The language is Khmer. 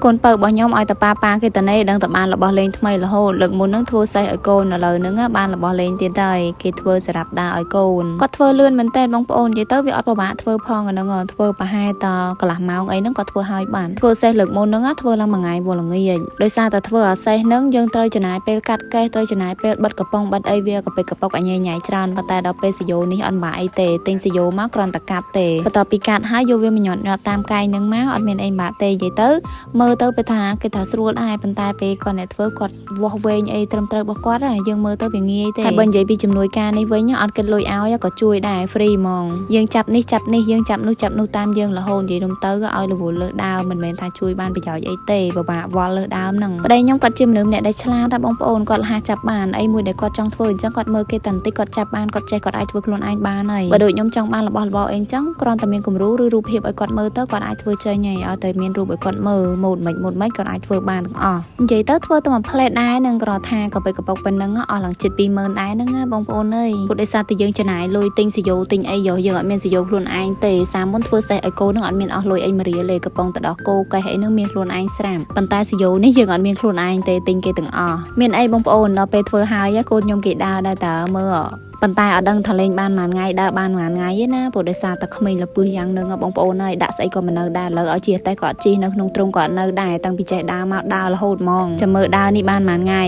កូនបើរបស់ខ្ញុំឲ្យតប៉ាគេតនេដឹងតែបានរបស់លេងថ្មីរហូតលើកមុននឹងធ្វើសេះឲ្យកូនឥឡូវហ្នឹងបានរបស់លេងទៀតហើយគេធ្វើសម្រាប់ដាឲ្យកូនគាត់ធ្វើលឿនមែនតើបងប្អូននិយាយទៅវាអត់ពិបាកធ្វើផងអាហ្នឹងធ្វើប្រហែលតកន្លះម៉ោងអីហ្នឹងក៏ធ្វើឲ្យបានធ្វើសេះលើកមុនហ្នឹងធ្វើឡើងមួយថ្ងៃវល់ល្ងាចដោយសារតែធ្វើអាសេះហ្នឹងយើងត្រូវចំណាយពេលកាត់កេះត្រូវចំណាយពេលបិទកំប៉ុងបិទអីវាក៏ពេកកប៉ុកអញញ៉ៃច្រើនប៉ុន្តែដល់ពេលសយោនេះអត់បាក់អីទេទិញសយោមកគ្រាន់តែកាត់ទេបន្ទាប់ពីកាត់ហើយយកវាមកញាត់តាមកែងហ្នឹងមកអត់មានអីបាក់ទេនិយាយទៅមើលទៅពេលថាគេថាស្រួលដែរប៉ុន្តែពេលគាត់អ្នកធ្វើគាត់វាស់វែងអីត្រឹមត្រូវរបស់គាត់ហើយយើងមើលទៅវាងាយទេហើយបើនិយាយពីជំនួយការនេះវិញអត់គិតលុយឲ្យក៏ជួយដែរ free ហ្មងយើងចាប់នេះយើងចាប់នោះតាមយើងរហូតនិយាយរំទៅឲ្យរវល់លើដើមមិនមែនថាជួយបានប្រយោជន៍អីទេពិបាកវល់លើដើមហ្នឹងប្តីខ្ញុំគាត់ជាមនុស្សអ្នកដែលឆ្លាតតែបងប្អូនគាត់លះចាប់បានអីមួយដែលគាត់ចង់ធ្វើអញ្ចឹងគាត់មើលគេតែបន្តិចគាត់ចាប់បានគាត់ចេះគាត់អាចធ្វើខ្លួនឯងបានហើយបើដូចខ្ញុំចង់បានរបស់របរអីអញ្ចឹងគ្រាន់តែមានគំរូឬរូបភាពឲ្យគាត់មើលទៅគាត់អាចធ្វើចេញហើយឲ្យតែមានរូបឲ្យគាត់មើលម៉ូដមិនគាត់អាចធ្វើបានទាំងអស់និយាយទៅធ្វើតែមួយផ្លេតដែរនឹងគ្រាន់ថាក៏បីកប៉ុកប៉ុណ្ណឹងអស់ឡើងជិត 20000 ដែរហ្នឹងបងប្អូនអើយពុទ្ធដោយសារតែយើងចំណាយលុយទិញសយោទិញអីយើងអត់មានសយោខ្លួនឯងទេសាមុនធ្វើសេះឲ្យកូននឹងអត់មានអស់លុយអីមួយរៀលទេកំប៉ុងទៅដោះគោកេះអីនឹងមានខ្លួនឯងស្រាប់ប៉ុន្តែសយោនេះយើងអត់មានខ្លួនឯងទេទិញគេទាំងអស់មានអីបងប្អូនដល់ពេលធ្វើហើយកូនខ្ញុំគេដើរដែរតើមើលប៉ុន្តែអត់ដឹងថាលេងបានមួយថ្ងៃដើរបានមួយថ្ងៃទេណាព្រោះដោយសារតែក្មេងលពឹសយ៉ាងនឹងបងប្អូនហើយដាក់ស្អីក៏មិននៅដែរលើឲ្យជិះតែក៏អត់ជិះនៅក្នុងទ្រុងក៏អត់នៅដែរតាំងពីចេះដើរមកដើររហូតហ្មងចាំមើលដើរនេះបានមួយថ្ងៃ